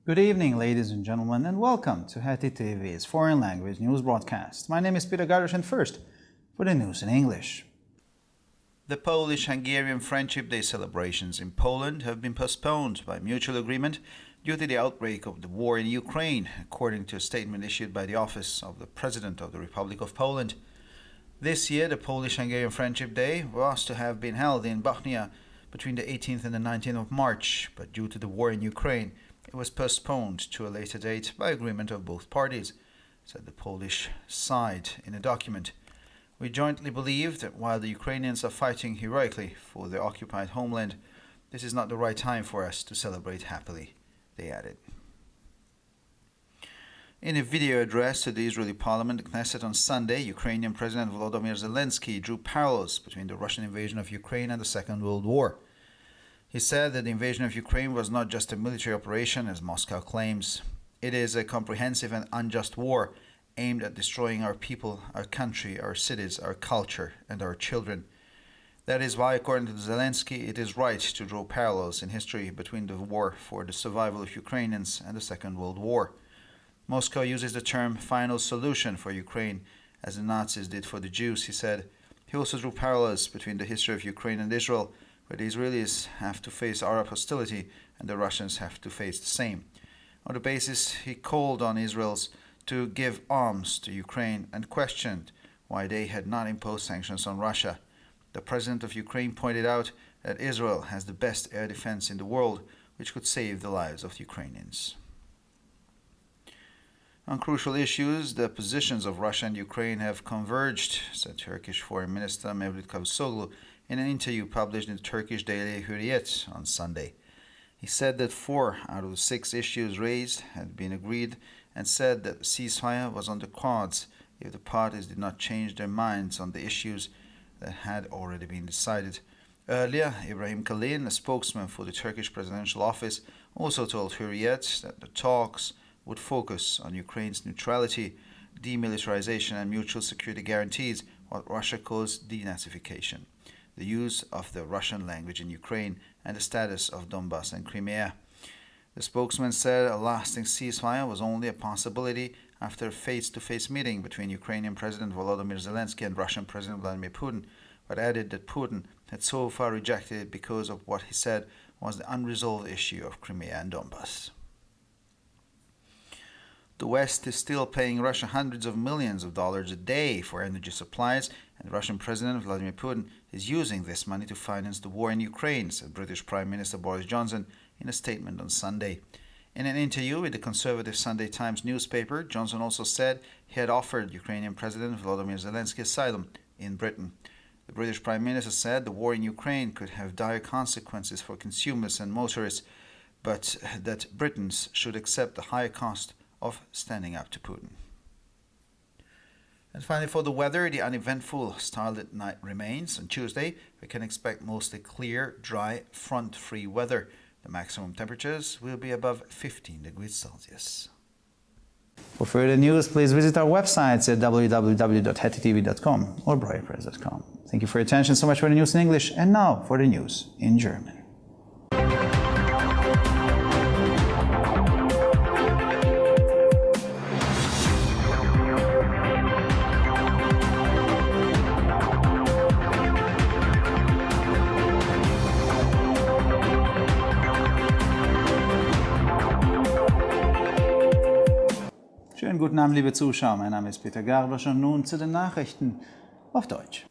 Good evening, ladies and gentlemen, and welcome to Heti TV's foreign language news broadcast. My name is Peter Gardosh, and first, for the news in English. The Polish-Hungarian Friendship Day celebrations in Poland have been postponed by mutual agreement due to the outbreak of the war in Ukraine, according to a statement issued by the Office of the President of the Republic of Poland. This year, the Polish-Hungarian Friendship Day was to have been held in Bochnia between the 18th and the 19th of March, but due to the war in Ukraine, it was postponed to a later date by agreement of both parties, said the Polish side in a document. We jointly believe that while the Ukrainians are fighting heroically for their occupied homeland, this is not the right time for us to celebrate happily, they added. In a video address to the Israeli parliament, Knesset, on Sunday, Ukrainian President Volodymyr Zelensky drew parallels between the Russian invasion of Ukraine and the Second World War. He said that the invasion of Ukraine was not just a military operation, as Moscow claims. It is a comprehensive and unjust war aimed at destroying our people, our country, our cities, our culture, and our children. That is why, according to Zelensky, it is right to draw parallels in history between the war for the survival of Ukrainians and the Second World War. Moscow uses the term final solution for Ukraine, as the Nazis did for the Jews, he said. He also drew parallels between the history of Ukraine and Israel, where the Israelis have to face Arab hostility and the Russians have to face the same. On the basis, he called on Israelis to give arms to Ukraine and questioned why they had not imposed sanctions on Russia. The president of Ukraine pointed out that Israel has the best air defense in the world, which could save the lives of Ukrainians. On crucial issues, the positions of Russia and Ukraine have converged, said Turkish Foreign Minister Mevlut Cavusoglu in an interview published in the Turkish daily Hürriyet on Sunday. He said that 4 out of the 6 issues raised had been agreed and said that the ceasefire was on the cards if the parties did not change their minds on the issues that had already been decided. Earlier, Ibrahim Kalin, a spokesman for the Turkish presidential office, also told Hürriyet that the talks would focus on Ukraine's neutrality, demilitarization and mutual security guarantees, what Russia calls denazification, the use of the Russian language in Ukraine, and the status of Donbass and Crimea. The spokesman said a lasting ceasefire was only a possibility after a face-to-face meeting between Ukrainian President Volodymyr Zelensky and Russian President Vladimir Putin, but added that Putin had so far rejected it because of what he said was the unresolved issue of Crimea and Donbass. The West is still paying Russia hundreds of millions of dollars a day for energy supplies, and Russian President Vladimir Putin is using this money to finance the war in Ukraine, said British Prime Minister Boris Johnson in a statement on Sunday. In an interview with the conservative Sunday Times newspaper, Johnson also said he had offered Ukrainian President Volodymyr Zelensky asylum in Britain. The British Prime Minister said the war in Ukraine could have dire consequences for consumers and motorists, but that Britons should accept the higher cost of standing up to Putin. And finally, for the weather, the uneventful starlit night remains. On Tuesday, we can expect mostly clear, dry, front-free weather. The maximum temperatures will be above 15 degrees Celsius. For further news, please visit our websites at www.hetitv.com or breuerpress.com. Thank you for your attention. So much for the news in English, and now for the news in German. Schönen guten Abend, liebe Zuschauer. Mein Name ist Peter Gardosh und nun zu den Nachrichten auf Deutsch.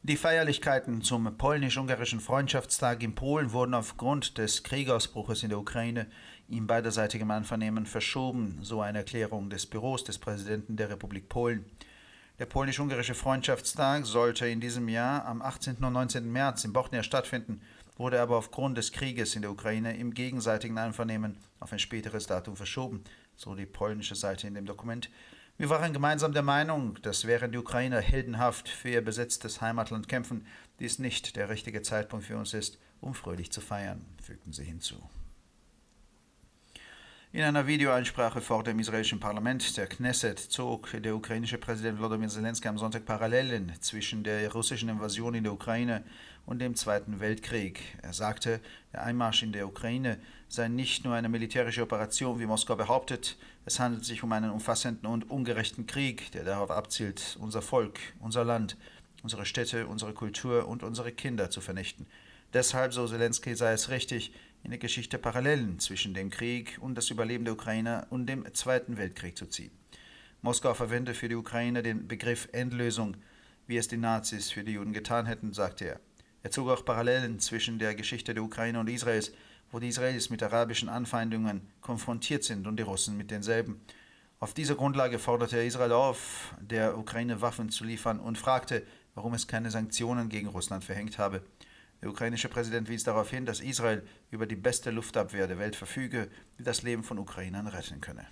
Die Feierlichkeiten zum polnisch-ungarischen Freundschaftstag in Polen wurden aufgrund des Kriegsausbruches in der Ukraine in beiderseitigem Einvernehmen verschoben, so eine Erklärung des Büros des Präsidenten der Republik Polen. Der polnisch-ungarische Freundschaftstag sollte in diesem Jahr am 18. und 19. März in Bochnia stattfinden, wurde aber aufgrund des Krieges in der Ukraine im gegenseitigen Einvernehmen auf ein späteres Datum verschoben, so die polnische Seite in dem Dokument. Wir waren gemeinsam der Meinung, dass während die Ukrainer heldenhaft für ihr besetztes Heimatland kämpfen, dies nicht der richtige Zeitpunkt für uns ist, um fröhlich zu feiern, fügten sie hinzu. In einer Videoeinsprache vor dem israelischen Parlament, der Knesset, zog der ukrainische Präsident Volodymyr Zelensky am Sonntag Parallelen zwischen der russischen Invasion in der Ukraine und dem Zweiten Weltkrieg. Er sagte, der Einmarsch in der Ukraine sei nicht nur eine militärische Operation, wie Moskau behauptet, es handelt sich um einen umfassenden und ungerechten Krieg, der darauf abzielt, unser Volk, unser Land, unsere Städte, unsere Kultur und unsere Kinder zu vernichten. Deshalb, so Zelensky, sei es richtig, in der Geschichte Parallelen zwischen dem Krieg und das Überleben der Ukrainer und dem Zweiten Weltkrieg zu ziehen. Moskau verwende für die Ukraine den Begriff Endlösung, wie es die Nazis für die Juden getan hätten, sagte er. Er zog auch Parallelen zwischen der Geschichte der Ukraine und Israels, wo die Israelis mit arabischen Anfeindungen konfrontiert sind und die Russen mit denselben. Auf dieser Grundlage forderte er Israel auf, der Ukraine Waffen zu liefern und fragte, warum es keine Sanktionen gegen Russland verhängt habe. Der ukrainische Präsident wies darauf hin, dass Israel über die beste Luftabwehr der Welt verfüge, die das Leben von Ukrainern retten könne.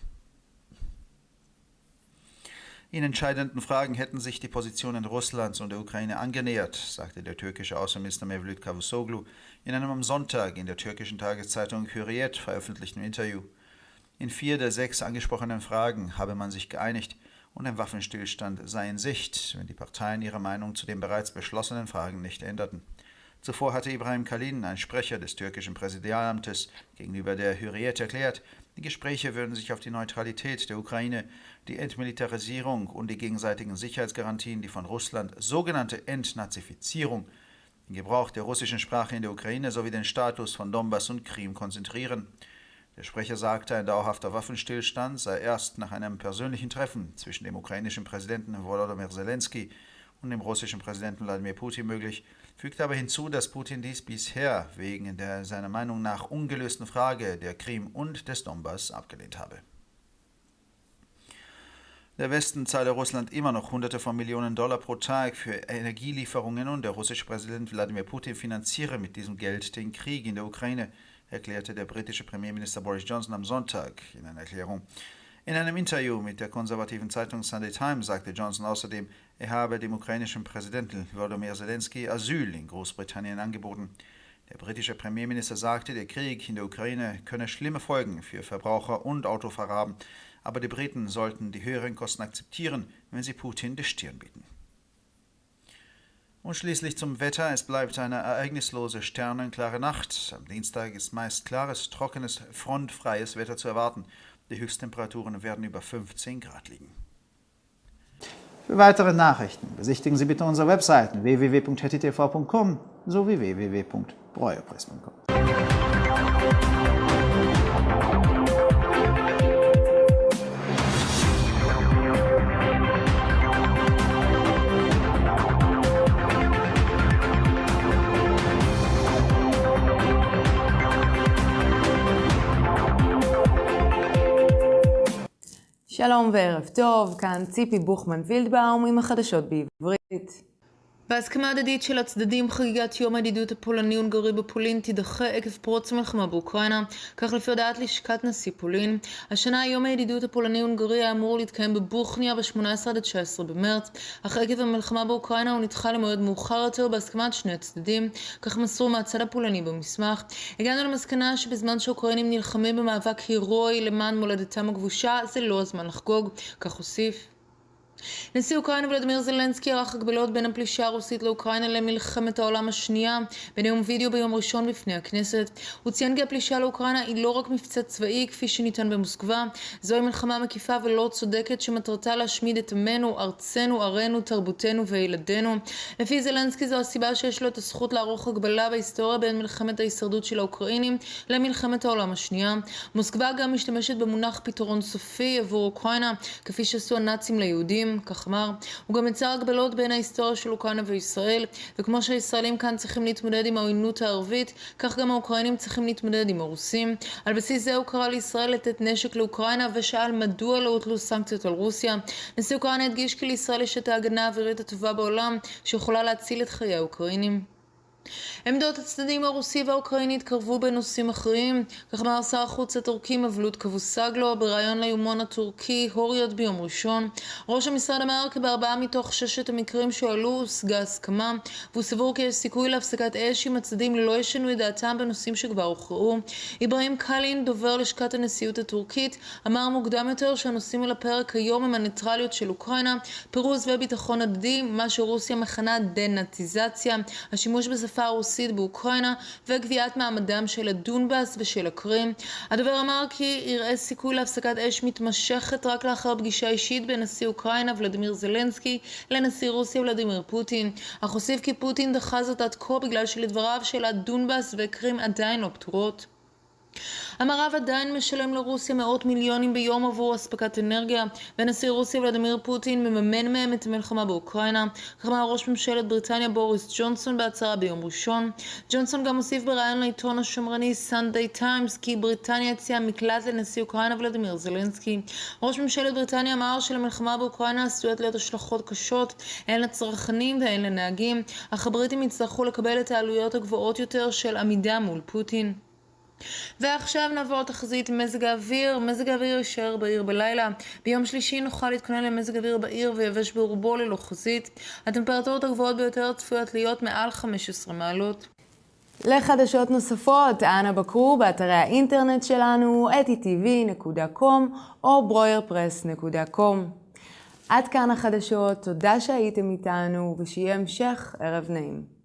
In entscheidenden Fragen hätten sich die Positionen Russlands und der Ukraine angenähert, sagte der türkische Außenminister Mevlüt Cavusoglu in einem am Sonntag in der türkischen Tageszeitung Hürriyet veröffentlichten Interview. In 4 der 6 angesprochenen Fragen habe man sich geeinigt und ein Waffenstillstand sei in Sicht, wenn die Parteien ihre Meinung zu den bereits beschlossenen Fragen nicht änderten. Zuvor hatte Ibrahim Kalin, ein Sprecher des türkischen Präsidialamtes, gegenüber der Hürriyet erklärt, die Gespräche würden sich auf die Neutralität der Ukraine, die Entmilitarisierung und die gegenseitigen Sicherheitsgarantien, die von Russland sogenannte Entnazifizierung, den Gebrauch der russischen Sprache in der Ukraine sowie den Status von Donbass und Krim konzentrieren. Der Sprecher sagte, ein dauerhafter Waffenstillstand sei erst nach einem persönlichen Treffen zwischen dem ukrainischen Präsidenten Volodymyr Zelensky und dem russischen Präsidenten Wladimir Putin möglich, fügte aber hinzu, dass Putin dies bisher wegen der seiner Meinung nach ungelösten Frage der Krim und des Donbass abgelehnt habe. Der Westen zahle Russland immer noch Hunderte von Millionen Dollar pro Tag für Energielieferungen und der russische Präsident Wladimir Putin finanziere mit diesem Geld den Krieg in der Ukraine, erklärte der britische Premierminister Boris Johnson am Sonntag in einer Erklärung. In einem Interview mit der konservativen Zeitung Sunday Times sagte Johnson außerdem, er habe dem ukrainischen Präsidenten Volodymyr Zelensky Asyl in Großbritannien angeboten. Der britische Premierminister sagte, der Krieg in der Ukraine könne schlimme Folgen für Verbraucher und Autofahrer haben, aber die Briten sollten die höheren Kosten akzeptieren, wenn sie Putin die Stirn bieten. Und schließlich zum Wetter. Es bleibt eine ereignislose, sternenklare Nacht. Am Dienstag ist meist klares, trockenes, frontfreies Wetter zu erwarten. Die Höchsttemperaturen werden über 15 Grad liegen. Für weitere Nachrichten besichtigen Sie bitte unsere Webseiten www.hettitv.com sowie www.breuerpress.com. שלום וערב טוב, כאן ציפי בוכמן וילדבאום עם החדשות בעברית. בהסכמה הדדית של הצדדים, חגיגת יום הידידות הפולני-הונגרי בפולין תידחה עקב פרוץ המלחמה באוקראינה, כך לפי הודעת לשכת נשיא פולין. השנה יום הידידות הפולני-הונגרי היה אמור להתקיים בבוכניה ב-18 עד 19 במרץ, אך עקב המלחמה באוקראינה הוא נדחה למועד מאוחר יותר בהסכמת שני הצדדים, כך מסרו מהצד הפולני במסמך. הגענו למסקנה שבזמן שהאוקראינים נלחמים במאבק הירואי למען מולדתם הכבושה, זה לא הזמן לחגוג, כך הוסיף. נשיא אוקראינה ולדימיר זלנסקי ערך הגבלות בין הפלישה הרוסית לאוקראינה למלחמת העולם השנייה בנאום וידאו ביום ראשון בפני הכנסת. הוא ציין כי הפלישה לאוקראינה היא לא רק מבצע צבאי כפי שניתן במוסקבה, זוהי מלחמה מקיפה ולא צודקת שמטרתה להשמיד את עמנו, ארצנו, ערינו, תרבותנו וילדינו. לפי זלנסקי זו הסיבה שיש לו את הזכות לערוך הגבלה בהיסטוריה בין מלחמת ההישרדות של האוקראינים למלחמת העולם השנייה. מוסקבה גם משתמשת במונח פתרון סופי עבור אוקראינה, כפי שעשו הנאצים ליהודים. כך אמר, הוא גם יצר הגבלות בין ההיסטוריה של אוקראינה וישראל, וכמו שהישראלים כאן צריכים להתמודד עם העוינות הערבית, כך גם האוקראינים צריכים להתמודד עם הרוסים. על בסיס זה הוא קרא לישראל לתת נשק לאוקראינה ושאל מדוע לא הוטלו סנקציות על רוסיה. נשיא אוקראינה הדגיש כי לישראל יש את ההגנה האווירית הטובה בעולם שיכולה להציל את חיי האוקראינים. עמדות הצדדים הרוסי והאוקראיני התקרבו בנושאים אחרים, כך אמר שר החוץ הטורקי מבלוט קבוסגלו בריאיון ליומון הטורקי הוריות ביום ראשון. ראש המשרד אמר כי ב4 מתוך 6 המקרים שהועלו הושגה הסכמה, והוא סבור כי יש סיכוי להפסקת אש אם הצדדים לא ישנו את דעתם בנושאים שכבר הוכרעו. איברהים קלין, דובר לשכת הנשיאות הטורקית, אמר מוקדם יותר שהנושאים על הפרק היום הם הניטרליות של אוקראינה, פירוז וביטחון הדדי, מה שרוסיה מכנה דנאציזציה, השימוש בשפה הרוסית באוקראינה וקביעת מעמדם של הדונבאס ושל הקרים. הדובר אמר כי יראה סיכוי להפסקת אש מתמשכת רק לאחר פגישה אישית בין נשיא אוקראינה ולדימיר זלנסקי לנשיא רוסיה ולדימיר פוטין, אך הוסיף כי פוטין דחה זאת עד כה בגלל שלדבריו של הדונבאס וקרים עדיין לא פתורות. המערב עדיין משלם לרוסיה מאות מיליונים ביום עבור אספקת אנרגיה, ונשיא רוסיה ולדימיר פוטין מממן מהם את המלחמה באוקראינה, כך אמר ראש ממשלת בריטניה בוריס ג'ונסון בהצהרה ביום ראשון. ג'ונסון גם הוסיף בראיון לעיתון השמרני סנדיי טיימס כי בריטניה הציעה מקלט לנשיא אוקראינה ולדימיר זלנסקי. ראש ממשלת בריטניה אמר שלמלחמה באוקראינה עשויות להיות השלכות קשות, הן לצרכנים והן לנהגים, אך הבריטים יצטרכו לקבל את העלויות הגבוהות יותר של עמידה מול פוטין. ועכשיו נעבור תחזית מזג האוויר. מזג האוויר יישאר בעיר בלילה. ביום שלישי נוכל להתכונן למזג האוויר בעיר ויבש ברובו ללא חזית. הטמפרטורות הגבוהות ביותר צפויות להיות מעל 15 מעלות. לחדשות נוספות, אנא בקרו באתרי האינטרנט שלנו etitv.com או broyerpress.com. עד כאן החדשות, תודה שהייתם איתנו ושיהיה המשך ערב נעים.